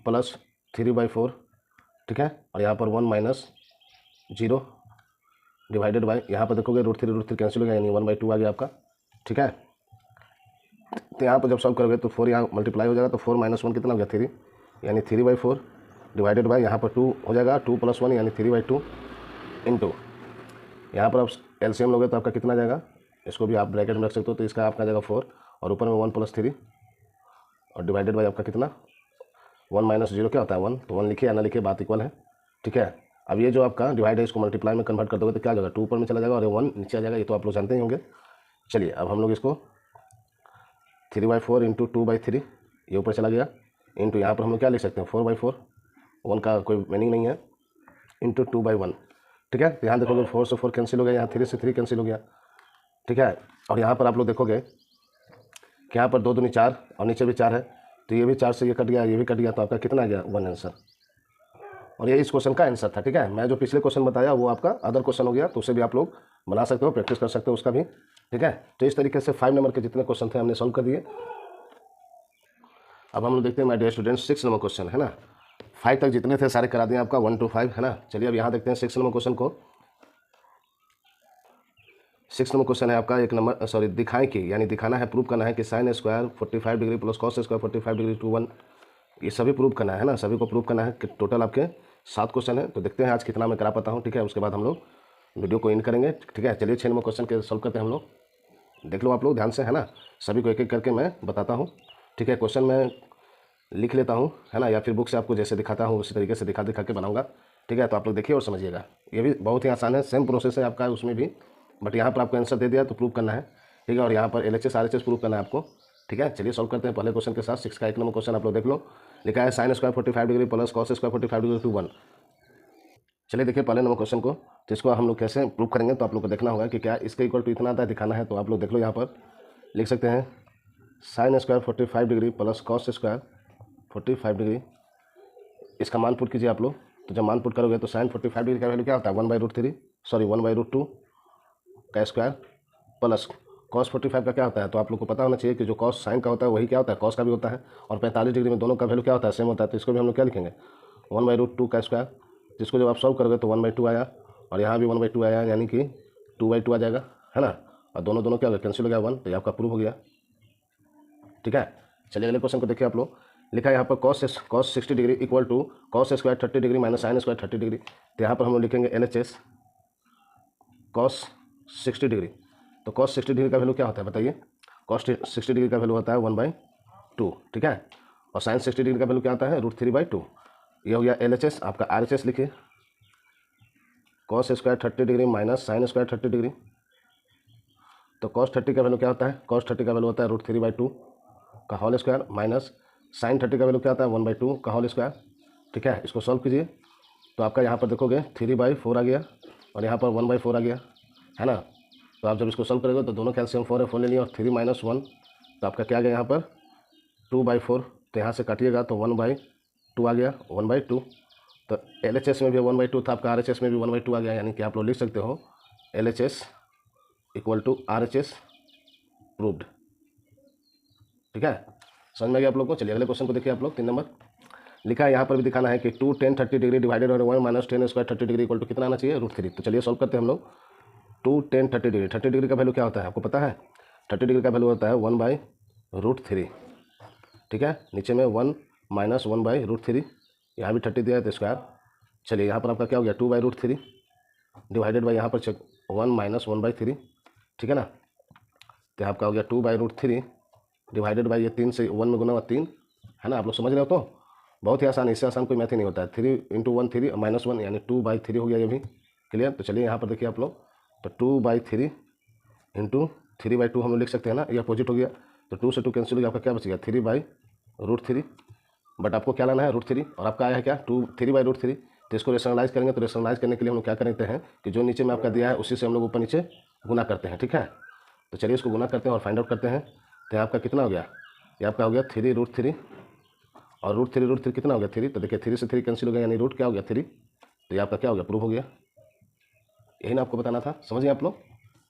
प्लस 3/4। ठीक है, और यहाँ पर 1 - 0 डिवाइडेड बाई, यहाँ पर देखोगे √3 कैंसिल हो गया, यानी 1/2 आ गया आपका। ठीक है, तो यहाँ पर जब सॉल्व करोगे तो 4 यहाँ मल्टीप्लाई हो जाएगा, तो 4 - 1 कितना हो गया 3, यानी 3/4 डिवाइडेड बाई यहाँ पर 2 हो जाएगा, 2 + 1 यानी 3/2 इंटू यहाँ पर आप एलसीएम लोगे तो आपका कितना जाएगा, इसको भी आप ब्रैकेट में रख सकते हो, तो इसका आपका जाएगा 4 और ऊपर में 1 + 3 और डिवाइडेड बाई आपका कितना 1 - 0 क्या होता है 1, तो 1 लिखिए या ना लिखिए, बात इक्वल है। ठीक है, अब ये जो आपका डिवाइड है इसको मल्टीप्लाई में कन्वर्ट कर दोगे तो क्या आ जाएगा 2 ऊपर में चला जाएगा और 1 नीचे आ जाएगा, ये तो आप लोग जानते ही होंगे। चलिए अब हम लोग इसको 3/4 इंटू 2/3 ये ऊपर चला गया, इंटू यहाँ पर हम लोग क्या लिख सकते हैं 4/4, 1 का कोई मीनिंग नहीं है, इंटू 2/1। ठीक है, ध्यान देखोगे 4 से 4 कैंसिल हो गया, यहाँ 3 से 3 कैंसिल हो गया। ठीक है, और यहाँ पर आप लोग देखोगे कि यहाँ पर 2 दूनी 4 और नीचे भी 4 है, तो ये भी 4 से ये कट गया, ये भी कट गया, तो आपका कितना आ गया 1 आंसर। और ये इस क्वेश्चन का आंसर था। ठीक है, मैं जो पिछले क्वेश्चन बताया वो आपका अदर क्वेश्चन हो गया, तो उसे भी आप लोग बना सकते हो, प्रैक्टिस कर सकते हो उसका भी। ठीक है, तो इस तरीके से 5 नंबर के जितने क्वेश्चन थे हमने सॉल्व कर दिए। अब हम लोग देखते हैं my dear students 6 number question, है ना। 5 तक जितने थे सारे करा दिए आपका 1 to 5, है ना। चलिए अब यहाँ देखते हैं 6 नंबर क्वेश्चन को। 6 नंबर क्वेश्चन है आपका दिखाएं कि, यानी दिखाना है, प्रूव करना है कि sin square 45 degree plus cos square 45 degree to 1, ये सभी प्रूव करना है ना, सभी को प्रूव करना है कि टोटल आपके 7 क्वेश्चन है। तो देखते हैं आज कितना मैं करा पाता हूँ। ठीक है, उसके बाद हम लोग वीडियो को इन करेंगे। ठीक है, चलिए 6 नंबर क्वेश्चन के सॉल्व करते हैं हम लोग, देख लो आप लोग ध्यान से, है ना, सभी को एक एक करके मैं बताता हूँ। ठीक है, क्वेश्चन मैं लिख लेता हूँ, है ना, या फिर बुक से आपको जैसे दिखाता हूँ उसी तरीके से दिखा के बनाऊंगा। ठीक है, तो आप लोग देखिए और समझिएगा, ये भी बहुत ही आसान है, सेम प्रोसेस है आपका उसमें भी, बट यहाँ पर आपको आंसर दे दिया तो प्रूव करना है। ठीक है, और यहाँ पर LHS RHS प्रूव करना है आपको। ठीक है, चलिए सॉल्व करते हैं पहले क्वेश्चन के साथ। 6 का 1 नंबर क्वेश्चन आप लोग देख लो। लिखा है sine square 45 degree plus cos square 45 degree to 1। चलिए देखिए पहले नंबर क्वेश्चन को, तो इसको हम लोग कैसे प्रूव करेंगे, तो आप लोग को देखना होगा कि क्या इसके इक्वल टू इतना आता है दिखाना है। तो आप लोग देख लो, यहाँ पर लिख सकते हैं sign square 45 degree plus cos square 45 degree, इसका मान पुट कीजिए आप लोग। तो जब मान पुट करोगे तो साइन 45 डिग्री का वैल्यू क्या होता है 1/√3, सॉरी 1/√2 का स्क्वायर प्लस कॉस 45 का क्या होता है। तो आप लोग को पता होना चाहिए कि जो कॉस साइन का होता है वही क्या होता है कॉस का भी होता है, और 45 डिग्री में दोनों का वैल्यू क्या होता है सेम होता है। तो इसको भी हम लोग क्या लिखेंगे 1/√2 का स्क्वायर, जिसको जब आप सॉल्व करोगे तो 1/2 आया, और यहाँ भी 1/2 आया, यानी कि 2/2 आ जाएगा, है ना। और दोनों दोनों क्या हो गया कैंसिल हो गया 1, तो ये आपका प्रूव हो गया। ठीक है, चलिए अगले क्वेश्चन को देखिए आप लोग। लिखा है यहाँ पर cos 60 degree equal to cos square 30 degree minus sine square 30 degree. तो यहाँ पर हम लोग लिखेंगे LHS कॉस 60 डिग्री। तो कॉस 60 डिग्री का वैल्यू क्या होता है बताइए, कॉस 60 डिग्री का वैल्यू होता है 1/2, ठीक है। और साइन 60 डिग्री का वैल्यू क्या आता है √3/2। ये हो गया LHS। आपका RHS लिखिए cos square 30 degree minus sine square 30 degree. तो कॉस 30 का वैल्यू क्या होता है, कॉस 30 का वैल्यू होता है √3/2 का होल स्क्वायर माइनस साइन 30 का वैल्यू क्या आता है 1/2 का होल स्क्वायर। ठीक है, इसको सॉल्व कीजिए तो आपका यहाँ पर देखोगे 3/4 आ गया, और यहाँ पर 1/4 आ गया, है ना। तो आप जब इसको सॉल्व करोगे तो दोनों कैल्शियम 4 है, 4 ले लिया, और 3 - 1, तो आपका क्या आ गया यहाँ पर 2/4। तो यहाँ से काटिएगा तो 1/2 आ गया, 1/2। तो LHS में भी 1/2 था, आपका RHS में भी 1/2 आ गया, यानी कि आप लोग लिख सकते हो LHS equal to RHS proved. ठीक है, समझ में आ गया आप लोग को। चलिए अगले क्वेश्चन को देखिए आप लोग। 3 नंबर लिखा है, यहाँ पर भी दिखाना है कि 2 10 30 degree divided by 1 minus 10 square 30 degree equal to कितना आना चाहिए √3। तो चलिए सॉल्व करते हैं हम लोग। 2 10 30 डिग्री, 30 डिग्री का वैल्यू क्या होता है आपको पता है, 30 डिग्री का वैल्यू होता है 1/√3। ठीक है, नीचे में 1 माइनस 1/√3, यहाँ भी 30 दिया है तो स्क्वायर। चलिए यहाँ पर आपका क्या हो गया 2/√3 डिवाइडेड बाई यहाँ पर 1 माइनस 1/3, ठीक है ना। तो आपका हो गया 2/√3 डिवाइडेड बाई ये 3 से 1 में गुना हुआ 3, है ना। आप लोग समझ रहे हो, तो बहुत ही आसान, इससे आसान कोई मैथ ही नहीं होता है। 3 × 1 3 माइनस 1 यानी 2/3 हो गया, ये भी क्लियर। तो चलिए यहाँ पर देखिए आप लोग, तो 2/3 × 3/2 हम लोग लिख सकते हैं ना, ये अपोजिट हो गया। तो 2 से 2 कैंसिल हो गया, आपका क्या बच गया 3/√3। बट आपको क्या लाना है √3, और आपका आया है क्या 3/√3। तो इसको रेशनलाइज करेंगे, तो रेशनलाइज करने के लिए हम लोग क्या करते हैं कि जो नीचे में आपका दिया है उसी से हम लोग ऊपर नीचे गुना करते हैं, ठीक है। तो चलिए इसको गुना करते हैं और फाइंड आउट करते हैं। तो आपका कितना हो गया, ये आपका हो गया 3√3, और √3 कितना हो गया 3। तो देखिए 3 से 3 कैंसिल हो गया, यानी रूट क्या हो गया 3। तो ये आपका क्या हो गया प्रूव हो गया। यही ना आपको बताना था, समझिए आप लोग,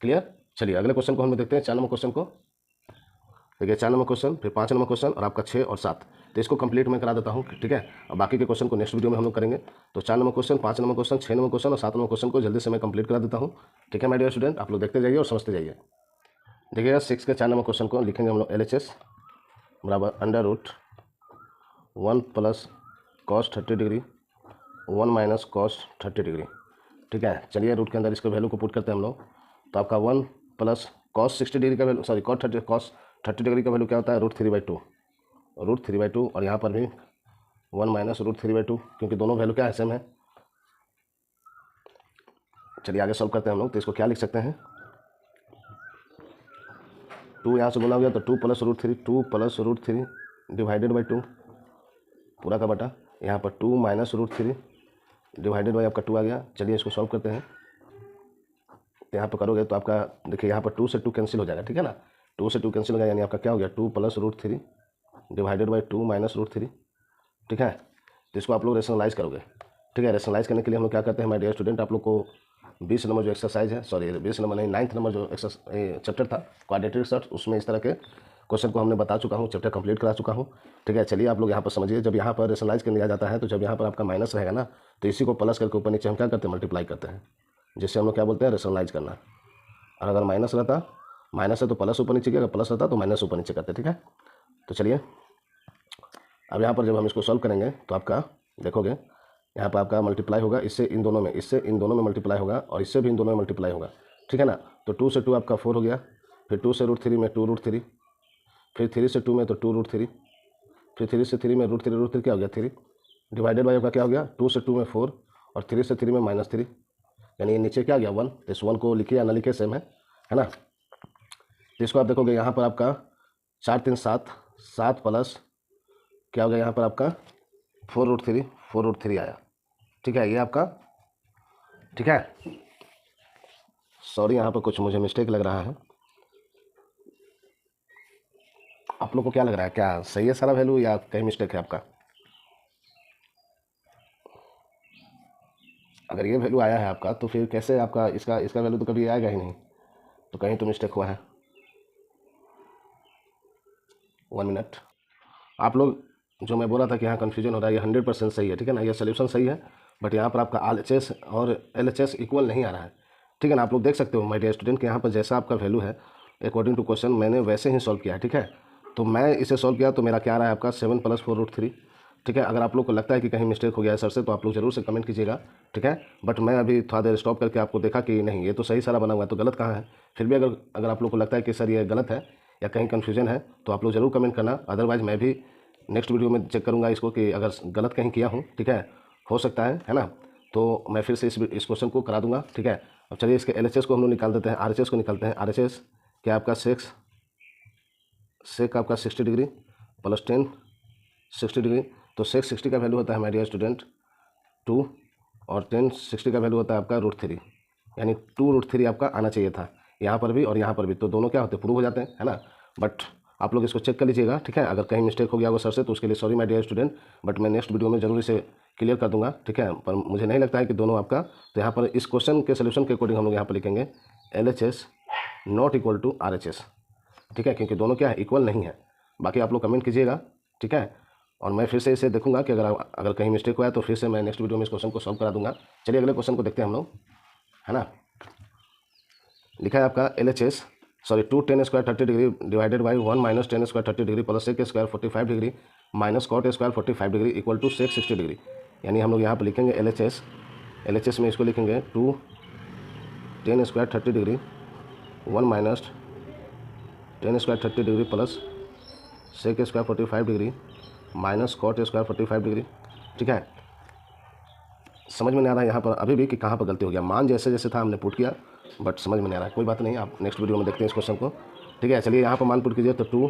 क्लियर। चलिए अगले क्वेश्चन को हम देखते हैं, 4 नंबर क्वेश्चन को। देखिए 4 नंबर क्वेश्चन, फिर 5 नंबर क्वेश्चन, और आपका 6 और 7। तो इसको कंप्लीट मैं करा देता हूँ, ठीक है। और बाकी के क्वेश्चन को नेक्स्ट वीडियो में हम लोग करेंगे। तो 4 number question, 5 number question, 6 number question और 7 नंबर क्वेश्चन को जल्दी से मैं कंप्लीट करा देता हूँ, ठीक है माय डियर स्टूडेंट। आप लोग देखते जाइए और समझते जाइए। देखिएगा 6 के 4 नंबर क्वेश्चन को लिखेंगे हम लोग LHS बराबर √1 plus cos 30 degree 1 minus cos 30 degree, ठीक है। चलिए रूट के अंदर इसके वैल्यू को पुट करते हैं हम लोग। तो आपका 1 प्लस कॉस 60 डिग्री का वैल्यू, सॉरी कॉस 30 डिग्री का वैल्यू क्या होता है √3/2, और यहाँ पर भी 1 माइनस √3/2, क्योंकि दोनों वैल्यू क्या है सेम है। चलिए आगे सॉल्व करते हैं हम लोग। तो इसको क्या लिख सकते हैं, 2 यहाँ से गुना हो गया तो 2 प्लस √3 डिवाइडेड बाई 2 पूरा का बटा, यहाँ पर 2 माइनस √3 डिवाइडेड बाई आपका 2 आ गया। चलिए इसको सॉल्व करते हैं। तो यहाँ पर करोगे तो आपका देखिए यहाँ पर 2 से 2 कैंसिल हो जाएगा, ठीक है ना। 2 से 2 कैंसिल हो गया, यानी आपका क्या हो गया 2 प्लस √3 डिवाइडेड बाई 2 माइनस √3, ठीक है। तो इसको आप लोग रेशनलाइज करोगे, ठीक है। रेशनलाइज करने के लिए हम लोग क्या करते हैं माय डियर स्टूडेंट, आप लोग को 20 नंबर जो एक्सरसाइज है, सॉरी 20 नंबर नहीं 9th नंबर जो चैप्टर था क्वाड्रेटिक सर्च, उसमें इस तरह के क्वेश्चन को हमने बता चुका हूँ, चैप्टर कंप्लीट करा चुका हूँ, ठीक है। चलिए आप लोग यहाँ पर समझिए, जब यहाँ पर रेशनलाइज करने जाता है तो जब यहाँ पर आपका माइनस रहेगा ना, तो इसी को प्लस करके ऊपर नीचे हम क्या करते हैं मल्टीप्लाई करते हैं, जिससे हम लोग क्या बोलते हैं रेशनलाइज करना। और अगर माइनस रहता, माइनस है तो प्लस ऊपर नीचे किया, अगर प्लस रहता तो माइनस ऊपर नीचे करते, ठीक है। तो चलिए अब यहाँ पर जब हम इसको सॉल्व करेंगे तो आपका देखोगे यहाँ पर आपका मल्टीप्लाई होगा, इससे इन दोनों में, इससे इन दोनों में मल्टीप्लाई होगा, और इससे भी इन दोनों में मल्टीप्लाई होगा, ठीक है ना। तो 2 से 2 आपका 4 हो गया, फिर 2 से √3 में 2√3, फिर 3 से 2 में तो 2√3, फिर 3 से 3 में √3 क्या हो गया 3 डिवाइडेड बाई आपका क्या हो गया 2 से 2 में 4, और 3 से 3 में -3, यानी ये नीचे क्या आ गया 1। तो इस 1 को लिखिए या ना लिखिए सेम है ना। तो इसको आप देखोगे यहाँ पर आपका 4×3 = 7, 7 प्लस क्या हो गया यहाँ पर आपका 4√3, 4√3 आया। ठीक है, ये आपका ठीक है। सॉरी, यहाँ पर कुछ मुझे मिस्टेक लग रहा है। आप लोग को क्या लग रहा है, क्या सही है सारा वैल्यू या कहीं मिस्टेक है आपका? अगर ये वैल्यू आया है आपका तो फिर कैसे आपका इसका वैल्यू तो कभी आएगा ही नहीं, तो कहीं तो मिस्टेक हुआ है। 1 मिनट। आप लोग जो मैं बोल रहा था कि यहाँ कन्फ्यूजन हो रहा है, ये 100% सही है। ठीक है ना, ये सोल्यूशन सही है, बट यहाँ पर आपका RHS और LHS इक्वल नहीं आ रहा है। ठीक है ना, आप लोग देख सकते हो माय डियर स्टूडेंट कि यहाँ पर जैसा आपका वैल्यू है अकॉर्डिंग टू क्वेश्चन मैंने वैसे ही सॉल्व किया है। ठीक है, तो मैं इसे सॉल्व किया तो मेरा क्या आ रहा है आपका 7 + 4√3। ठीक है, अगर आप लोग को लगता है कि कहीं मिस्टेक हो गया है सर से तो आप लोग जरूर से कमेंट कीजिएगा। ठीक है, बट मैं अभी थोड़ा देर स्टॉप करके आपको देखा कि नहीं ये तो सही सारा बना हुआ है, तो गलत कहाँ है। फिर भी अगर आप लोग को लगता है कि सर ये गलत है या कहीं कन्फ्यूजन है तो आप लोग ज़रूर कमेंट करना। अदरवाइज़ मैं भी नेक्स्ट वीडियो में चेक करूँगा इसको कि अगर गलत कहीं किया हूँ। ठीक है, हो सकता है ना, तो मैं फिर से इस क्वेश्चन को करा दूंगा। ठीक है, अब चलिए इसके LHS को हम लोग निकाल देते हैं, RHS को निकालते हैं। RHS क्या आपका सेक आपका 60 डिग्री प्लस 10 60 डिग्री, तो सेक 60 का वैल्यू होता है हमारे स्टूडेंट 2 और 10 60 का वैल्यू होता है आपका √3, यानी 2√3 आपका आना चाहिए था यहाँ पर भी और यहाँ पर भी, तो दोनों क्या होते हैं प्रूव हो जाते हैं, है ना। बट आप लोग इसको चेक कर लीजिएगा। ठीक है, अगर कहीं मिस्टेक हो गया वो सर से तो उसके लिए sorry my dear student, but मैं नेक्स्ट वीडियो में जरूर इसे क्लियर कर दूंगा। ठीक है, पर मुझे नहीं लगता है कि दोनों आपका, तो यहाँ पर इस क्वेश्चन के सोल्यूशन के अकॉर्डिंग हम लोग यहाँ पर लिखेंगे LHS not equal to RHS। ठीक है, क्योंकि दोनों क्या है इक्वल नहीं है। बाकी आप लोग कमेंट कीजिएगा। ठीक है, और मैं फिर से इसे देखूंगा कि अगर कहीं मिस्टेक हुआ है तो फिर से मैं नेक्स्ट वीडियो में इस क्वेश्चन को सॉल्व करा दूंगा। चलिए अगले क्वेश्चन को देखते हैं हम लोग, है ना। लिखा है आपका LHS 2 10 square 30 degree divided by 1 - 10 square 30 degree plus sec square 45 degree minus cot square 45 degree equal to sec 60 degree. यानी हम लोग यहाँ पर लिखेंगे LHS में इसको लिखेंगे 2 10 square 30 degree 1 - 10 square 30 degree plus sec square 45 degree minus cot square 45 degree. ठीक है, समझ में नहीं आ रहा है यहाँ पर अभी भी कि कहाँ पर गलती हो गया। मान जैसे जैसे था हमने पुट किया, बट समझ में नहीं आ रहा है। कोई बात नहीं, आप नेक्स्ट वीडियो में देखते हैं इस क्वेश्चन को। ठीक है, चलिए यहाँ पर मान पुट कीजिए तो 2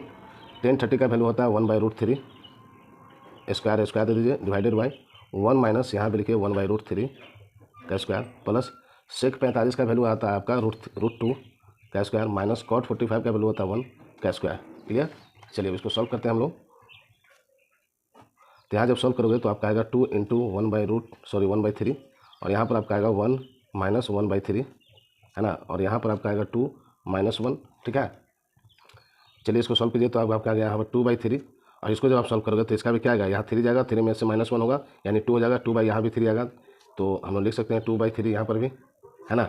10 30 का वैल्यू होता है 1/√3 स्क्वायर दे दीजिए डिवाइडेड बाई 1 माइनस यहाँ पे लिखिए 1/√3 का स्क्वायर प्लस सेक 45 का वैल्यू आता है आपका √2 का स्क्वायर माइनस कॉट 45 का वैल्यू होता है 1 का स्क्वायर। क्लियर, चलिए अब इसको सॉल्व करते हैं हम लोग। तो यहाँ जब सॉल्व करोगे तो आपका आएगा 2 × 1/3 और यहाँ पर आपका आएगा 1 - 1/3, है ना, और यहाँ पर आपका आएगा 2 - 1। ठीक है, चलिए इसको सॉल्व कीजिए तो आपका आ गया यहाँ पर 2/3 और इसको जब आप सॉल्व करोगे तो इसका भी क्या आएगा, यहाँ 3 जाएगा, 3 में से -1 होगा यानी 2 हो जाएगा, 2 यहाँ भी 3 आएगा, तो हम लोग लिख सकते हैं 2/3 यहाँ पर भी, है ना,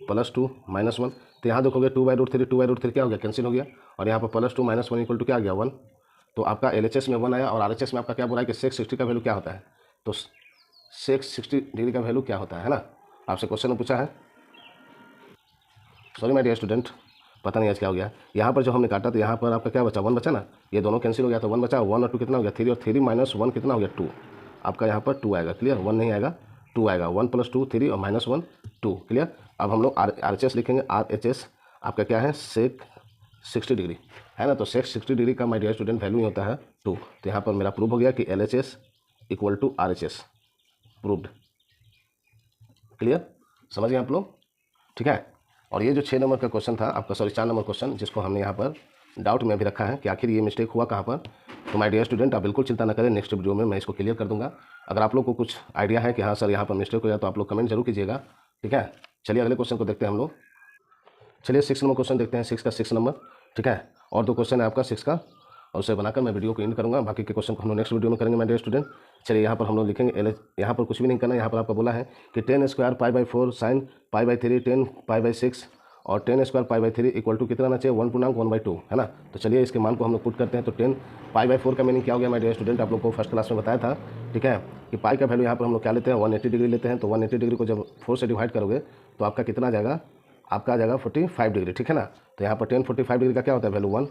प्लस 2 - 1। तो यहाँ देखोगे 2/√3 क्या हो गया, कैंसिल हो गया, और यहाँ पर +2 - 1 इक्वल टू क्या आ गया 1। तो आपका LHS में 1 आया और RHS में आपका क्या बोला है कि सेक 60 का वैल्यू क्या होता है, तो सेक 60 डिग्री का वैल्यू क्या होता है ना, आपसे क्वेश्चन में पूछा है। सॉरी माय डियर स्टूडेंट, पता नहीं आज क्या हो गया। यहाँ पर जो हमने काटा तो यहाँ पर आपका क्या बचा 1 बचा ना, ये दोनों कैंसिल हो गया तो 1 बचा, 1 और 2 कितना हो गया 3, और 3 - 1 कितना हो गया 2। आपका यहाँ पर 2 आएगा। क्लियर, 1 नहीं आएगा, 2 आएगा, 1 + 2 3 और -1 2। क्लियर, अब हम लोग RHS लिखेंगे। RHS आपका क्या है सेक 60 डिग्री, है ना, तो सेक 60 डिग्री का माय डियर स्टूडेंट वैल्यू ही होता है 2। तो यहाँ पर मेरा प्रूव हो गया कि LHS equal to RHS proved. Clear, समझ गए आप लोग। ठीक है, और ये जो 6 नंबर का क्वेश्चन था आपका, सॉरी 4 नंबर क्वेश्चन, जिसको हमने यहाँ पर डाउट में भी रखा है कि आखिर ये मिस्टेक हुआ कहाँ पर, तो माय डियर स्टूडेंट आप बिल्कुल चिंता न करें, नेक्स्ट वीडियो में मैं इसको क्लियर कर दूंगा। अगर आप लोग को कुछ आइडिया है कि हाँ सर यहाँ पर मिस्टेक हो गया तो आप लोग कमेंट जरूर कीजिएगा। ठीक है, चलिए अगले क्वेश्चन को देखते हैं हम लोग। चलिए 6 नंबर क्वेश्चन देखते हैं, 6 नंबर। ठीक है, और 2 क्वेश्चन है आपका 6 का, और उसे बनाकर मैं वीडियो को एंड करूँगा। बाकी के क्वेश्चन को हम लोग नेक्स्ट वीडियो में करेंगे माय डियर स्टूडेंट। चलिए यहाँ पर हम लोग लिखेंगे यहाँ पर कुछ भी नहीं करना, यहाँ पर आपका बोला है कि 10 स्क्वायर π/4 sin π/3 10 π/6 और 10 स्क्वायर π/3 इक्वल टू कितना आना चाहिए 1/2, है ना। तो चलिए इसके मान को हम लोग पुट करते हैं। तो 10 π/4 का मीनिंग क्या हो गया माय डियर स्टूडेंट, आप लोग को फर्स्ट क्लास में बताया था। ठीक है, कि पाई का वैल्यू यहाँ पर हम लोग क्या लेते हैं 180 डिग्री लेते हैं, तो 180 डिग्री को जब 4 से डिवाइड करोगे तो आपका कितना आ जाएगा, आपका आ जाएगा 45 डिग्री। ठीक है ना, तो यहाँ पर 10 45 डिग्री का क्या होता है वैल्यू 1,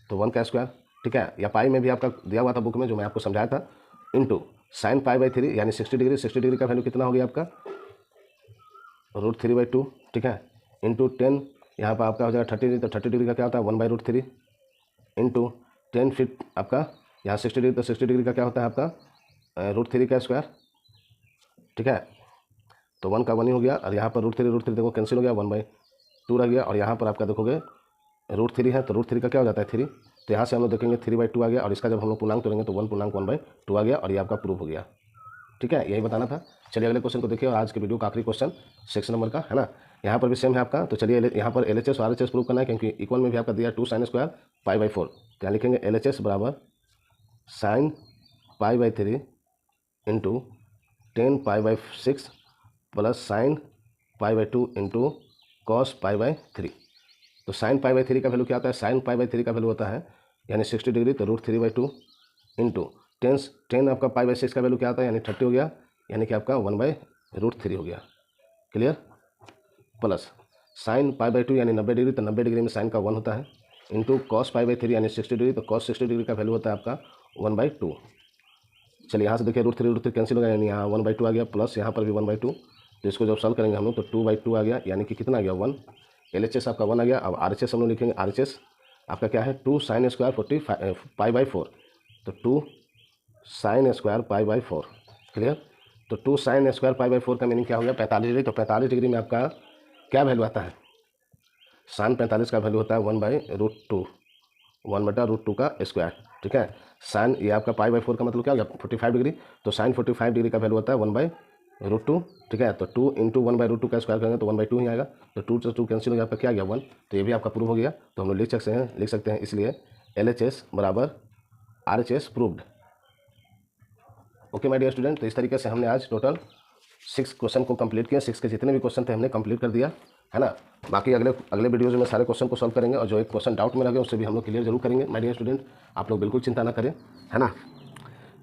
तो 1 का स्क्वायर। ठीक है, या पाई में भी आपका दिया हुआ था बुक में जो मैं आपको समझाया था, इंटू sin π/3 यानी 60 डिग्री, 60 डिग्री का वैल्यू कितना हो गया आपका √3/2। ठीक है, इंटू 10 यहाँ पर आपका हो जाएगा 30 डिग्री, तो 30 डिग्री का क्या होता है 1/√3 इंटू 10 फीट आपका यहाँ 60 डिग्री, तो 60 डिग्री का क्या होता है आपका √3 का स्क्वायर, ठीक है। तो 1 का 1 ही हो गया, और यहाँ पर √3 देखो कैंसिल हो गया, 1/2 रह गया, और यहाँ पर आपका देखोगे √3 है तो √3 का क्या हो जाता है 3, तो यहाँ से हम लोग देखेंगे 3/2 आ गया, और इसका जब हम लोग पूर्णांक तोड़ेंगे तो 1/1/2 आ गया, और ये आपका प्रूफ हो गया, ठीक है। यही बताना था। चलिए अगले क्वेश्चन को देखिए, और आज के वीडियो का आखिरी क्वेश्चन 6 नंबर का है ना। यहाँ पर भी सेम है आपका, तो चलिए यहाँ पर LHS और RHS प्रूव करना है, क्योंकि इक्वल में भी आपका दिया 2 sin² π/4, तो यहाँ लिखेंगे LHS बराबर sin π/3 into 10 π/6 plus sin π/2 into cos π/3। तो sin π/3 का वैल्यू क्या होता है, sin π/3 का वैल्यू होता है यानी 60 डिग्री, तो √3/2 इंटू 10 आपका π/6 का वैल्यू क्या आता है यानी 30 हो गया, यानी कि आपका 1/√3 हो गया, क्लियर। प्लस sin π/2 यानी 90 डिग्री, तो 90 डिग्री में साइन का 1 होता है, इंटू cos π/3 यानी 60 डिग्री, तो cos 60 डिग्री का वैल्यू होता है आपका 1/2। चलिए यहाँ से देखिए √3 कैंसिल हो गया, यानी यहाँ 1/2 आ गया, प्लस यहाँ पर भी 1/2, तो इसको जब सॉल्व करेंगे हम लोग तो 2/2 आ गया, यानी कि कितना आ गया 1। LHS आपका 1 आ गया। अब RHS हम लोग लिखेंगे, RHS आपका क्या है 2 sin² π/4, तो 2 sin² π/4, क्लियर। तो 2 sin² π/4 का मीनिंग क्या हो गया 45 डिग्री, तो 45 डिग्री में आपका क्या वैल्यू आता है, sin 45 का वैल्यू होता है 1/√2, 1/√2 का स्क्वायर, ठीक है। साइन ये आपका π/4 का मतलब क्या हो गया 45 डिग्री, तो sin 45 डिग्री का वैल्यू होता है 1/√2, ठीक है। तो 2 इंटू 1/√2 का स्क्वायर करेंगे तो 1/2 ही आएगा, तो 2 से 2 कैंसिल हो गया, आपका क्या आ गया 1, तो ये भी आपका प्रूव हो गया। तो हम लोग लिख सकते हैं इसलिए LHS बराबर RHS proved. Okay my dear student, तो इस तरीके से हमने आज टोटल 6 क्वेश्चन को कंप्लीट किया, 6 के जितने भी क्वेश्चन थे हमने कंप्लीट कर दिया है ना। बाकी अगले वीडियोज में सारे क्वेश्चन को सॉल्व करेंगे, और जो एक क्वेश्चन डाउट में लगे उससे भी हम लोग क्लियर जरूर करेंगे माय डियर स्टूडेंट, आप लोग बिल्कुल चिंता ना करें, है ना।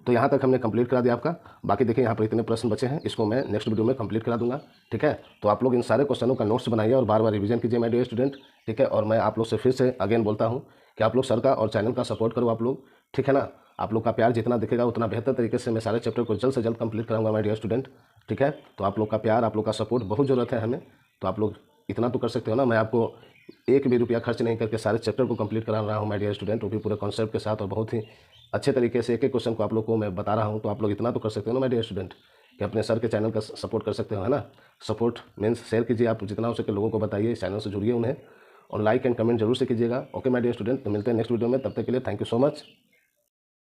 तो यहाँ तक हमने कंप्लीट करा दिया आपका। बाकी देखिए यहाँ पर इतने प्रश्न बचे हैं, इसको मैं नेक्स्ट वीडियो में कंप्लीट करा दूंगा, ठीक है। तो आप लोग इन सारे क्वेश्चनों का नोट्स बनाइए और बार बार रिवीजन कीजिए माय डियर स्टूडेंट, ठीक है। और मैं आप लोग से फिर से अगेन बोलता हूँ कि आप लोग सर का और चैनल का सपोर्ट करो आप लोग, ठीक है ना। आप लोग का प्यार जितना दिखेगा उतना बेहतर तरीके से मैं सारे चैप्टर को जल्द से जल्द कंप्लीट कराऊंगा माय डियर स्टूडेंट, ठीक है। तो आप लोग का प्यार, आप लोग का सपोर्ट बहुत ज़रूरत है हमें, तो आप लोग इतना तो कर सकते हो ना। मैं आपको एक भी रुपया खर्च नहीं करके सारे चैप्टर को कंप्लीट करा रहा हूँ माय डियर स्टूडेंट, वो भी पूरे कॉन्सेप्ट के साथ, और बहुत ही अच्छे तरीके से एक एक क्वेश्चन को आप लोग को मैं बता रहा हूँ। तो आप लोग इतना तो कर सकते हो ना माय डियर स्टूडेंट कि अपने सर के चैनल का सपोर्ट कर सकते हो, है ना। सपोर्ट मीन्स शेयर कीजिए, आप जितना हो सके लोगों को बताइए, इस चैनल से जुड़िए उन्हें, और लाइक एंड कमेंट जरूर से कीजिएगा। ओके माय डियर स्टूडेंट, तो मिलते हैं नेक्स्ट वीडियो में, तब तक के लिए थैंक यू सो मच।